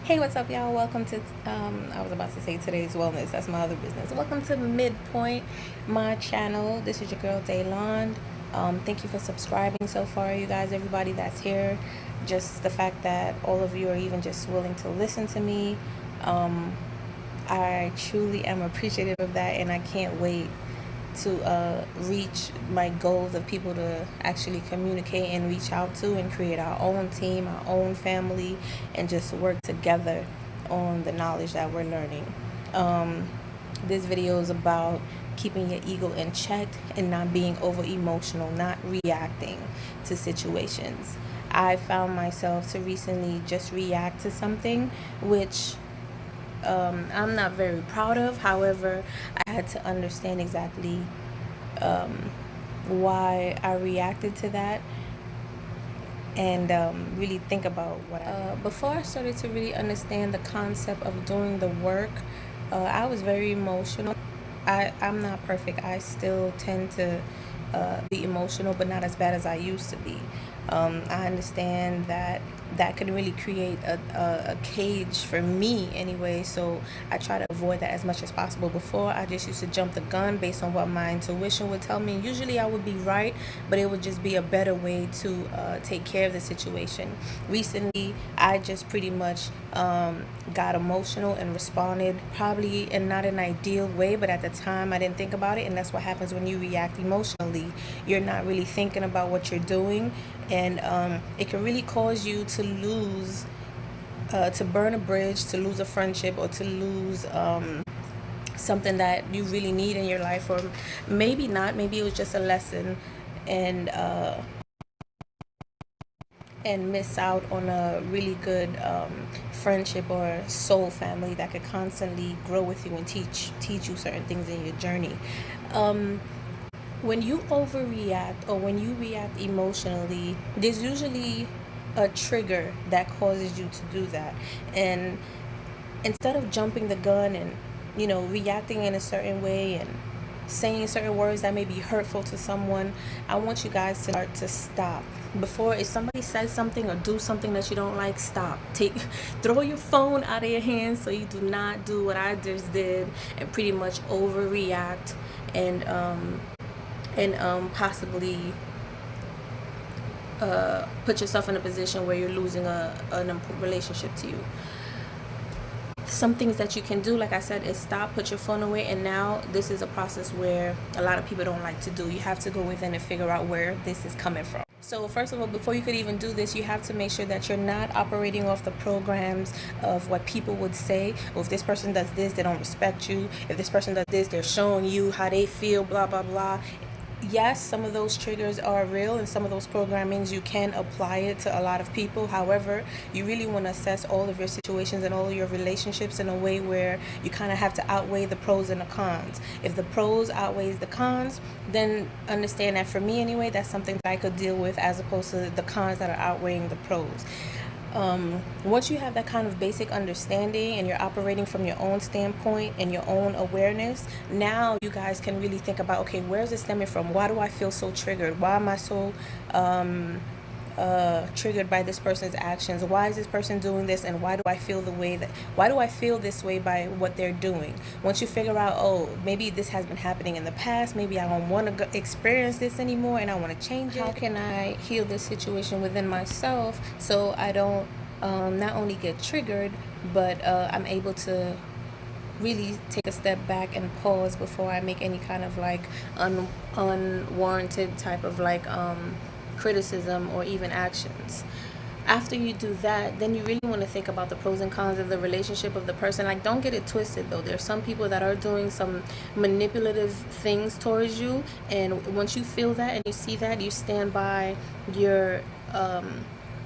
Hey, what's up, y'all? Welcome to, I was about to say today's wellness. That's my other business. Welcome to Midpoint, my channel. This is your girl, Daylon. Thank you for subscribing so far, you guys, everybody that's here. Just the fact that all of you are even just willing to listen to me. I truly am appreciative of that, and I can't wait to reach my goals of people to actually communicate and reach out to and create our own team, our own family, and just work together on the knowledge that we're learning. This video is about keeping your ego in check and not being over emotional, not reacting to situations. I found myself to recently just react to something which I'm not very proud of. However, I had to understand exactly why I reacted to that and really think about what before I started to really understand the concept of doing the work. I was very emotional. I'm not perfect. I still tend to be emotional, but not as bad as I used to be. I understand that could really create a cage for me anyway, so I try to avoid that as much as possible. Before, I just used to jump the gun based on what my intuition would tell me. Usually I would be right, but it would just be a better way to take care of the situation. Recently, I just pretty much got emotional and responded probably in not an ideal way, but at the time I didn't think about it, and that's what happens when you react emotionally. You're not really thinking about what you're doing, and it can really cause you to lose, to burn a bridge, to lose a friendship, or to lose something that you really need in your life, or maybe not. Maybe it was just a lesson, and miss out on a really good friendship or soul family that could constantly grow with you and teach you certain things in your journey. When you overreact or when you react emotionally, there's usually a trigger that causes you to do that. And instead of jumping the gun and, reacting in a certain way and saying certain words that may be hurtful to someone, I want you guys to start to stop. Before, if somebody says something or do something that you don't like, stop. Throw your phone out of your hands so you do not do what I just did and pretty much overreact and possibly put yourself in a position where you're losing an important relationship to you. Some things that you can do, like I said, is stop, put your phone away, and now this is a process where a lot of people don't like to do. You have to go within and figure out where this is coming from. So first of all, before you could even do this, you have to make sure that you're not operating off the programs of what people would say. Or if this person does this, they don't respect you. If this person does this, they're showing you how they feel, blah, blah, blah. Yes, some of those triggers are real, and some of those programmings you can apply it to a lot of people. However, you really want to assess all of your situations and all of your relationships in a way where you kind of have to outweigh the pros and the cons. If the pros outweighs the cons, then understand that, for me anyway, that's something that I could deal with, as opposed to the cons that are outweighing the pros. Once you have that kind of basic understanding and you're operating from your own standpoint and your own awareness, now you guys can really think about, okay, where's it stemming from? Why do I feel so triggered? Why am I so triggered by this person's actions? Why is this person doing this? And why do I feel this way by what they're doing? Once you figure out, oh, maybe this has been happening in the past, maybe I don't want to experience this anymore and I want to change it. How can I heal this situation within myself so I don't not only get triggered, but I'm able to really take a step back and pause before I make any kind of like unwarranted type of like criticism or even actions. After you do that, then you really want to think about the pros and cons of the relationship of the person. Like, don't get it twisted though. There's some people that are doing some manipulative things towards you, and once you feel that and you see that, you stand by your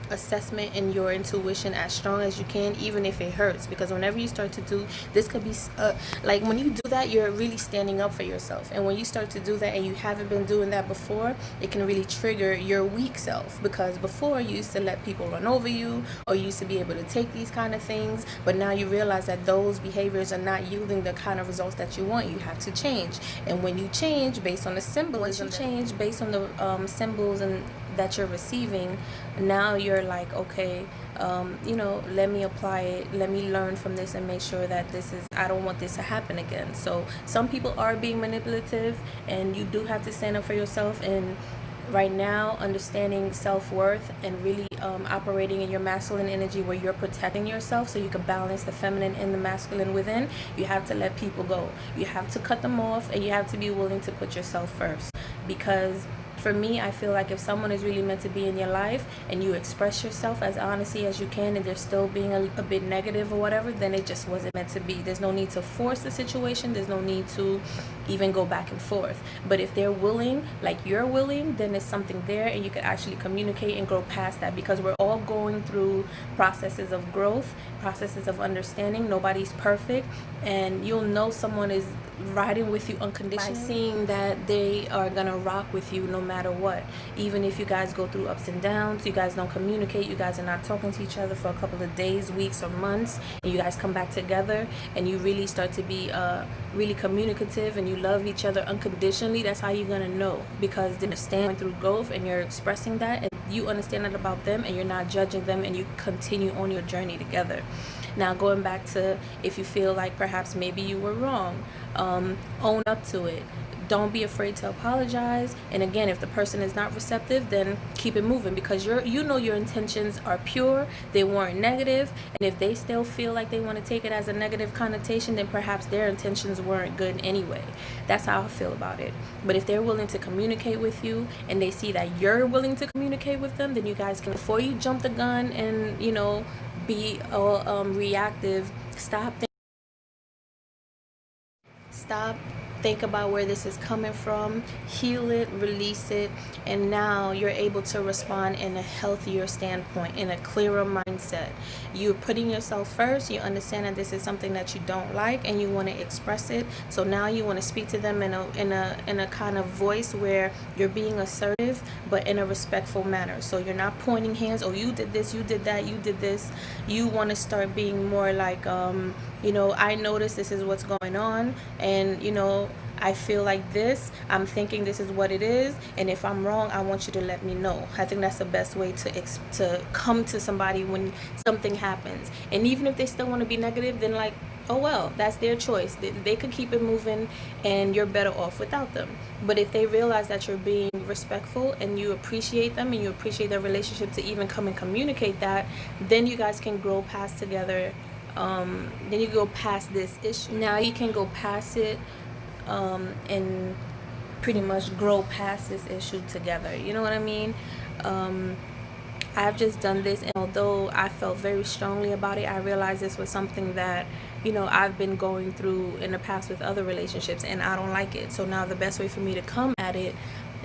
assessment and your intuition as strong as you can, even if it hurts. Because whenever you start to do this, could be like when you do that, you're really standing up for yourself. And when you start to do that and you haven't been doing that before, it can really trigger your weak self. Because before, you used to let people run over you, or you used to be able to take these kind of things, but now you realize that those behaviors are not yielding the kind of results that you want. You have to change. And when you change based on the symbols, and that you're receiving, now you're like, okay, let me apply it, let me learn from this and make sure that I don't want this to happen again. So some people are being manipulative, and you do have to stand up for yourself. And right now, understanding self-worth and really operating in your masculine energy, where you're protecting yourself so you can balance the feminine and the masculine within, you have to let people go. You have to cut them off, and you have to be willing to put yourself first. Because for me, I feel like if someone is really meant to be in your life and you express yourself as honestly as you can, and they're still being a bit negative or whatever, then it just wasn't meant to be. There's no need to force the situation. There's no need to even go back and forth. But if they're willing, like you're willing, then there's something there, and you can actually communicate and grow past that, because we're all going through processes of growth, processes of understanding. Nobody's perfect, and you'll know someone is riding with you unconditionally by seeing that they are gonna rock with you no matter what. Even if you guys go through ups and downs, you guys don't communicate, you guys are not talking to each other for a couple of days, weeks, or months, and you guys come back together and you really start to be really communicative, and you love each other unconditionally. That's how you're gonna know, because they understand through growth, and you're expressing that, and you understand that about them, and you're not judging them, and you continue on your journey together. Now, going back to, if you feel like perhaps maybe you were wrong, own up to it. Don't be afraid to apologize. And again, if the person is not receptive, then keep it moving, because your intentions are pure. They weren't negative. And if they still feel like they want to take it as a negative connotation, then perhaps their intentions weren't good anyway. That's how I feel about it. But if they're willing to communicate with you, and they see that you're willing to communicate with them, then you guys can, before you jump the gun and be reactive, think about where this is coming from, heal it, release it, and now you're able to respond in a healthier standpoint, in a clearer mindset. You're putting yourself first. You understand that this is something that you don't like, and you want to express it. So now you want to speak to them in a kind of voice where you're being assertive, but in a respectful manner. So you're not pointing hands, oh, you did this, you did that, you did this. You want to start being more like, I notice this is what's going on, and I feel like this, I'm thinking this is what it is, and if I'm wrong, I want you to let me know. I think that's the best way to come to somebody when something happens. And even if they still want to be negative, then like, oh well, that's their choice. They could keep it moving, and you're better off without them. But if they realize that you're being respectful, and you appreciate them, and you appreciate their relationship to even come and communicate that, then you guys can grow past together. Then you go past this issue. Now you can go past it, and pretty much grow past this issue together. You know what I mean? I've just done this, and although I felt very strongly about it, I realized this was something that I've been going through in the past with other relationships, and I don't like it. So now the best way for me to come at it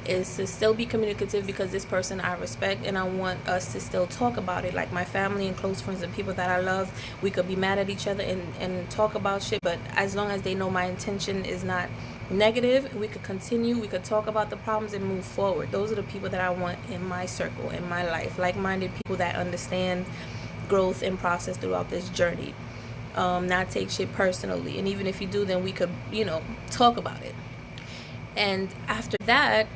is to still be communicative, because this person I respect, and I want us to still talk about it. Like my family and close friends and people that I love, we could be mad at each other and talk about shit, but as long as they know my intention is not negative, we could continue, we could talk about the problems and move forward. Those are the people that I want in my circle, in my life, like-minded people that understand growth and process throughout this journey, not take shit personally. And even if you do, then we could talk about it. And after that,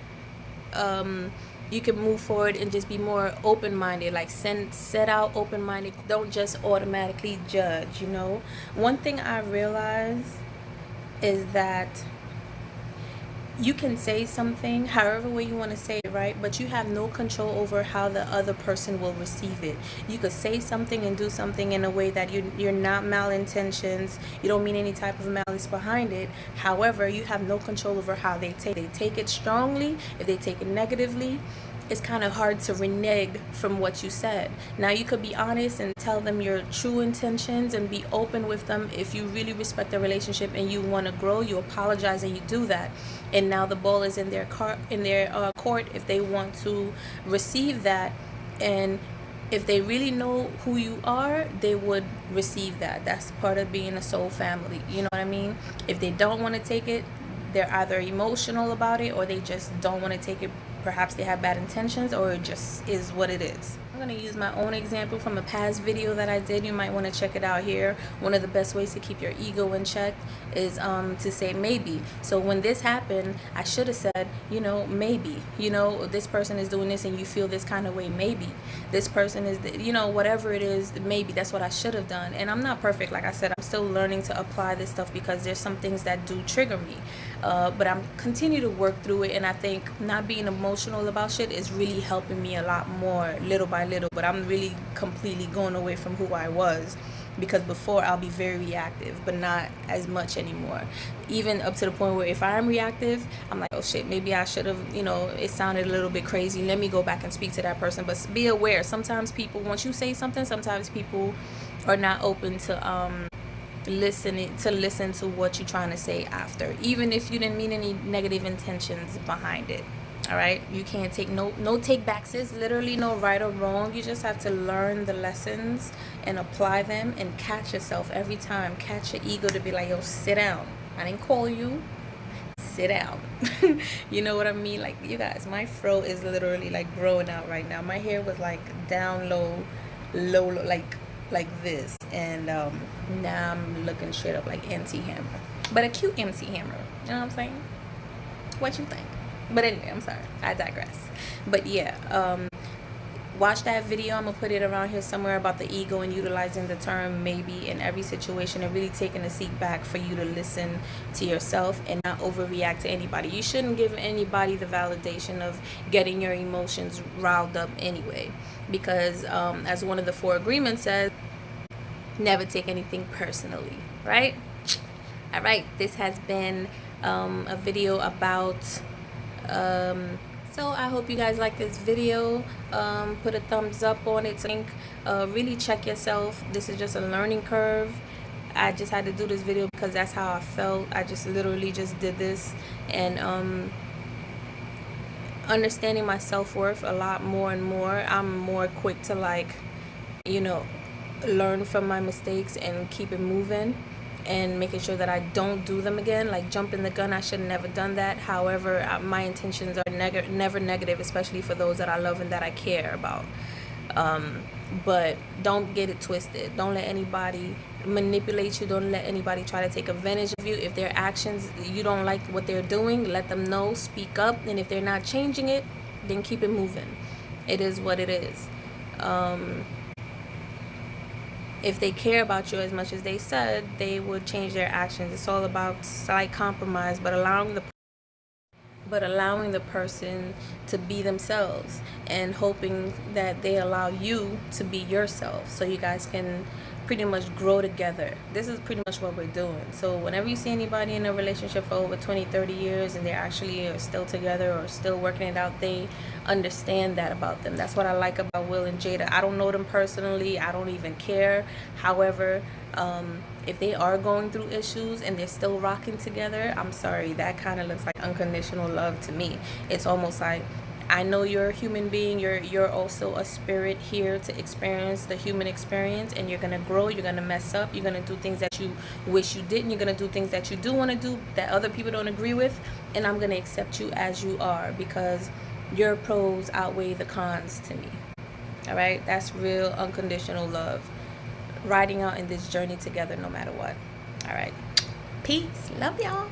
you can move forward and just be more open-minded, like set out open-minded. Don't just automatically judge. One thing I realize is that you can say something however way you want to say it, right? But you have no control over how the other person will receive it. You could say something and do something in a way that you're not malintentions. You don't mean any type of malice behind it. However, you have no control over how they take it strongly. If they take it negatively, it's kind of hard to renege from what you said. Now you could be honest and tell them your true intentions and be open with them. If you really respect the relationship and you want to grow, you apologize and you do that. And now the ball is in their court if they want to receive that. And if they really know who you are, they would receive that. That's part of being a soul family. You know what I mean? If they don't want to take it, they're either emotional about it, or they just don't want to take it. Perhaps they have bad intentions, or it just is what it is. I'm going to use my own example from a past video that I did. You might want to check it out here. One of the best ways to keep your ego in check is to say maybe. So when this happened, I should have said, you know, maybe, you know, this person is doing this and you feel this kind of way. Maybe this person is, you know, whatever it is, maybe that's what I should have done. And I'm not perfect. Like I said, I'm still learning to apply this stuff because there's some things that do trigger me. But I'm continue to work through it. And I think not being emotional about shit is really helping me a lot more little by little. But I'm really completely going away from who I was, because before I'll be very reactive, but not as much anymore. Even up to the point where if I'm reactive, I'm like, oh shit, maybe I should have, you know, it sounded a little bit crazy. Let me go back and speak to that person. But be aware, sometimes people, once you say something, sometimes people are not open to listen to what you're trying to say after, even if you didn't mean any negative intentions behind it. All right, you can't take no take backs. There's literally no right or wrong. You just have to learn the lessons and apply them and catch yourself every time. Catch your ego to be like, yo, sit down. I didn't call you. Sit down. You know what I mean? Like, you guys, my fro is literally like growing out right now. My hair was like down low, like this, and now I'm looking straight up like MC Hammer, but a cute MC Hammer. You know what I'm saying? What you think? But anyway, I'm sorry, I digress. But yeah, watch that video. I'm gonna put it around here somewhere about the ego and utilizing the term maybe in every situation, and really taking a seat back for you to listen to yourself and not overreact to anybody. You shouldn't give anybody the validation of getting your emotions riled up anyway, because as one of the 4 agreements says, never take anything personally, right? All right, this has been a video about so I hope you guys like this video. Put a thumbs up on it. Really check yourself. This is just a learning curve. I just had to do this video because that's how I felt. I just literally just did this, and understanding my self-worth a lot more and more. I'm more quick to, like, you know, learn from my mistakes and keep it moving, and making sure that I don't do them again. Like jumping the gun, I should have never done that. However, my intentions are never negative, especially for those that I love and that I care about. But don't get it twisted. Don't let anybody manipulate you. Don't let anybody try to take advantage of you. If their actions, you don't like what they're doing, let them know, speak up. And if they're not changing it, then keep it moving. It is what it is. If they care about you as much as they said, they would change their actions. It's all about slight compromise, but allowing the person to be themselves, and hoping that they allow you to be yourself, so you guys can pretty much grow together. This is pretty much what we're doing. So whenever you see anybody in a relationship for over 20-30 years and they actually are still together or still working it out, they understand that about them. That's what I like about Will and Jada. I don't know them personally, I don't even care. However, if they are going through issues and they're still rocking together, I'm sorry, that kind of looks like unconditional love to me. It's almost like, I know you're a human being, you're also a spirit here to experience the human experience, and you're gonna grow, you're gonna mess up, you're gonna do things that you wish you didn't, you're gonna do things that you do want to do that other people don't agree with, and I'm gonna accept you as you are, because your pros outweigh the cons to me. All right, that's real unconditional love, riding out in this journey together no matter what. All right, peace, love y'all.